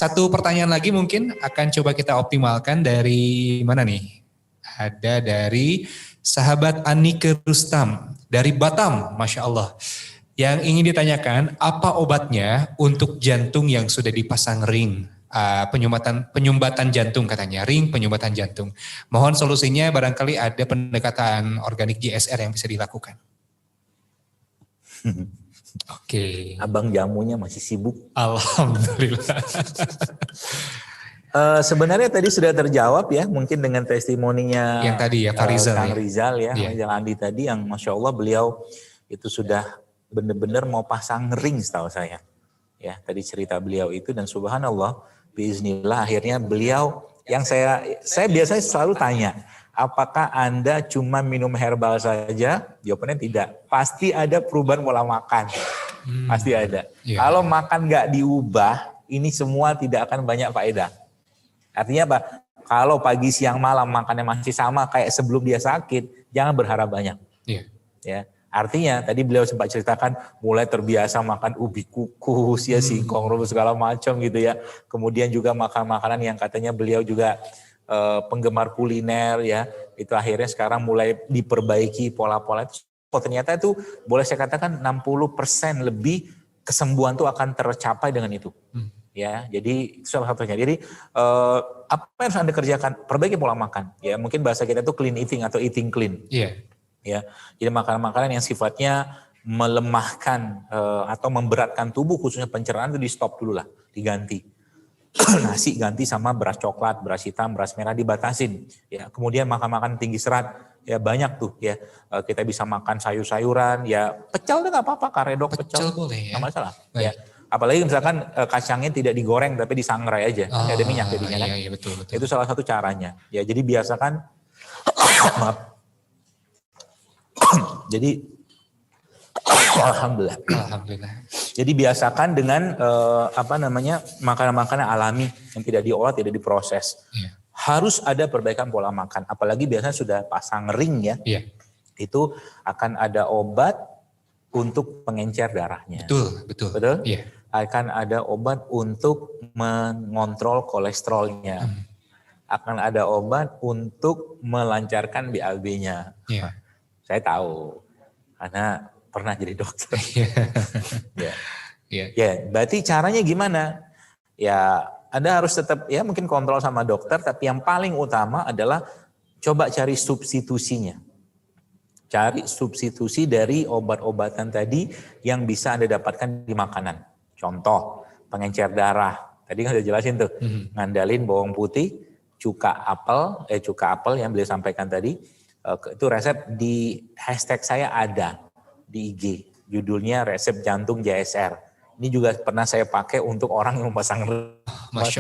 Satu pertanyaan lagi mungkin akan coba kita optimalkan dari mana nih? Ada dari sahabat Anike Rustam dari Batam, Masya Allah. Yang ingin ditanyakan, apa obatnya untuk jantung yang sudah dipasang ring? Penyumbatan jantung katanya, ring penyumbatan jantung. Mohon solusinya, barangkali ada pendekatan organik GSR yang bisa dilakukan. Oke. Abang jamunya masih sibuk. Alhamdulillah. Sebenarnya tadi sudah terjawab ya, mungkin dengan testimoninya yang tadi ya, Pak Rizal, Kang Rizal ya, yang Andi tadi, yang Masya Allah beliau itu sudah benar-benar mau pasang ring setahu saya. Ya, tadi cerita beliau itu, dan subhanallah, biiznillah akhirnya beliau, yang saya biasanya selalu tanya, apakah Anda cuma minum herbal saja? Jawabannya tidak. Pasti ada perubahan pola makan. Pasti ada. Kalau makan nggak diubah, ini semua tidak akan banyak faedah. Artinya apa? Kalau pagi, siang, malam makannya masih sama kayak sebelum dia sakit, jangan berharap banyak. Ya. Artinya tadi beliau sempat ceritakan mulai terbiasa makan ubi kukus, ya singkong, rebus segala macam gitu ya. Kemudian juga makan makanan yang katanya beliau juga penggemar kuliner ya. Itu akhirnya sekarang mulai diperbaiki pola-pola itu. Oh, ternyata itu boleh saya katakan 60% lebih kesembuhan itu akan tercapai dengan itu. Ya, jadi itu salah satunya. Jadi apa yang harus Anda kerjakan? Perbaiki pola makan. Ya, mungkin bahasa kita itu clean eating atau eating clean. Ya, jadi makanan-makanan yang sifatnya melemahkan atau memberatkan tubuh, khususnya pencernaan, itu di stop dulu lah, diganti. Nasi ganti sama beras coklat, beras hitam, beras merah dibatasin. Ya, kemudian makan-makan tinggi serat, ya banyak tuh ya. Kita bisa makan sayur-sayuran, ya pecel nggak apa-apa, karedok pecel boleh ya. Nggak masalah. Ya. Apalagi misalkan kacangnya tidak digoreng tapi disangrai aja, nggak ada minyak jadinya kan. Iya, betul. Itu salah satu caranya. Ya, jadi biasakan. Maaf. Jadi Alhamdulillah. Jadi biasakan dengan makanan-makanan alami yang tidak diolah, tidak diproses. Harus ada perbaikan pola makan. Apalagi biasanya sudah pasang ring ya. Itu akan ada obat untuk pengencer darahnya. Betul? Iya. Akan ada obat untuk mengontrol kolesterolnya. Akan ada obat untuk melancarkan BAB-nya. Saya tahu, karena pernah jadi dokter. Ya, berarti caranya gimana? Ya, Anda harus tetap ya mungkin kontrol sama dokter, tapi yang paling utama adalah coba cari substitusinya. Cari substitusi dari obat-obatan tadi yang bisa Anda dapatkan di makanan. Contoh, pengencer darah. Tadi kan udah jelasin tuh, ngandalin bawang putih, cuka apel yang beliau sampaikan tadi. Itu resep di hashtag saya ada di IG, judulnya resep jantung JSR. Ini juga pernah saya pakai untuk orang yang memasang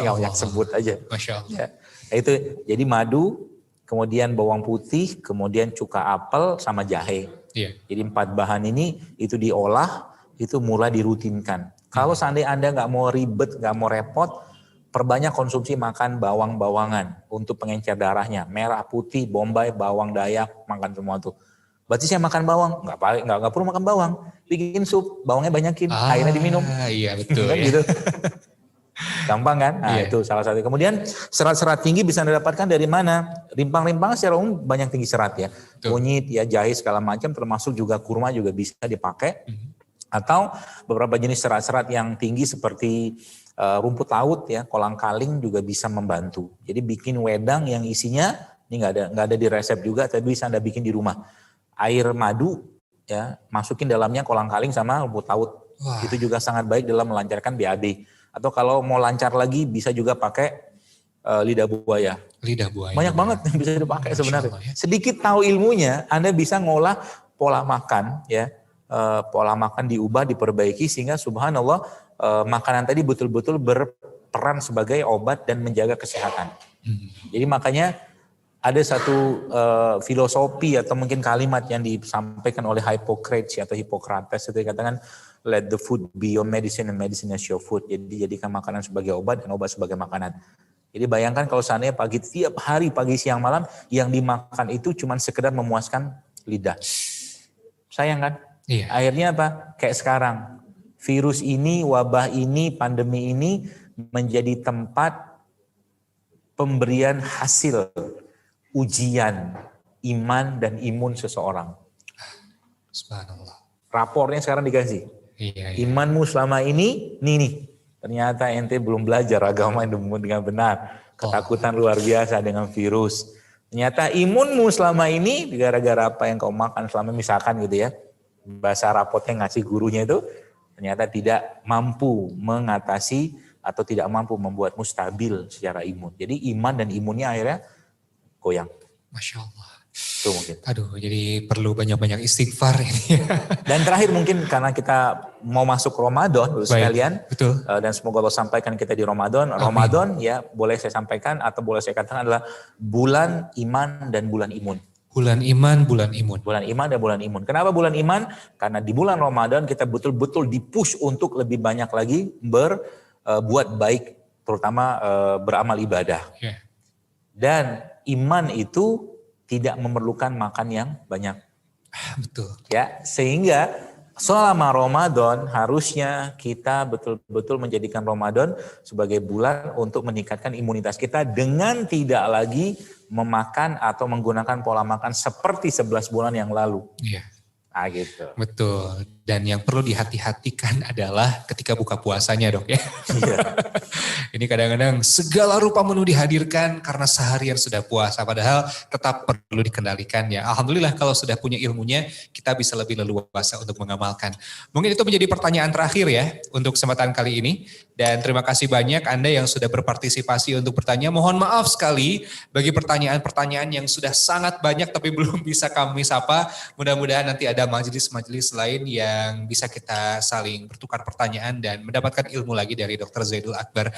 yang sebut aja. Masya Allah. Ya. Itu jadi madu, kemudian bawang putih, kemudian cuka apel sama jahe. Jadi 4 bahan ini itu diolah, itu mulai dirutinkan. Kalau seandainya Anda nggak mau ribet, nggak mau repot, perbanyak konsumsi makan bawang-bawangan untuk pengencer darahnya. Merah, putih, bombay, bawang dayak, makan semua tuh. Berarti saya makan bawang? Nggak perlu makan bawang. Bikin sup, bawangnya banyakin, airnya diminum. Iya betul kan ya. Gitu. Gampang kan? Nah itu salah satu. Kemudian serat-serat tinggi bisa Anda dapatkan dari mana? Rimpang-rimpang secara umum banyak tinggi serat ya. Kunyit, ya jahe segala macam, termasuk juga kurma juga bisa dipakai. Atau beberapa jenis serat-serat yang tinggi seperti rumput laut ya, kolang-kaling juga bisa membantu. Jadi bikin wedang yang isinya ini nggak ada di resep juga, tapi bisa Anda bikin di rumah. Air madu ya, masukin dalamnya kolang-kaling sama rumput laut. Itu juga sangat baik dalam melancarkan BAB. Atau kalau mau lancar lagi bisa juga pakai lidah buaya. Banyak banget yang bisa dipakai sebenarnya. Sedikit tahu ilmunya, Anda bisa ngolah pola makan ya. Pola makan diubah, diperbaiki sehingga subhanallah makanan tadi betul-betul berperan sebagai obat dan menjaga kesehatan. Jadi makanya ada satu filosofi atau mungkin kalimat yang disampaikan oleh Hippocrates atau Hippocrates itu dikatakan let the food be your medicine and medicine as your food. Jadi jadikan makanan sebagai obat dan obat sebagai makanan. Jadi bayangkan kalau seandainya tiap hari pagi siang malam yang dimakan itu cuma sekedar memuaskan lidah. Sayang kan? Akhirnya apa? Kayak sekarang. Virus ini, wabah ini, pandemi ini menjadi tempat pemberian hasil ujian iman dan imun seseorang. Subhanallah. Rapornya sekarang dikasih. Iya. Imanmu selama ini, nih. Ternyata ente belum belajar agama dengan benar. Ketakutan luar biasa dengan virus. Ternyata imunmu selama ini gara-gara apa yang kau makan selama, misalkan gitu ya. Bahasa rapotnya ngasih gurunya itu, ternyata tidak mampu mengatasi atau tidak mampu membuatmu stabil secara imun. Jadi iman dan imunnya akhirnya goyang. Masya Allah. Itu mungkin. Aduh, jadi perlu banyak-banyak istighfar ini. Dan terakhir mungkin karena kita mau masuk Ramadan sekalian, betul. Dan semoga Allah sampaikan kita di Ramadan. Amin. Ramadan ya boleh saya sampaikan atau boleh saya katakan adalah bulan iman dan bulan imun. Bulan iman, bulan imun. Bulan iman dan bulan imun. Kenapa bulan iman? Karena di bulan Ramadan kita betul-betul dipush untuk lebih banyak lagi berbuat baik, terutama beramal ibadah. Yeah. Dan iman itu tidak memerlukan makan yang banyak. Betul. Ya, sehingga selama Ramadan harusnya kita betul-betul menjadikan Ramadan sebagai bulan untuk meningkatkan imunitas kita dengan tidak lagi memakan atau menggunakan pola makan seperti 11 bulan yang lalu. Iya. Ah gitu. Betul. Dan yang perlu dihati-hatikan adalah ketika buka puasanya, Dok ya. Iya. Ini kadang-kadang segala rupa menu dihadirkan karena seharian sudah puasa. Padahal tetap perlu dikendalikan ya. Alhamdulillah kalau sudah punya ilmunya, kita bisa lebih leluasa untuk mengamalkan. Mungkin itu menjadi pertanyaan terakhir ya untuk kesempatan kali ini. Dan terima kasih banyak Anda yang sudah berpartisipasi untuk bertanya. Mohon maaf sekali bagi pertanyaan-pertanyaan yang sudah sangat banyak tapi belum bisa kami sapa. Mudah-mudahan nanti ada majelis-majelis lain yang bisa kita saling bertukar pertanyaan dan mendapatkan ilmu lagi dari Dr. Zaidul Akbar.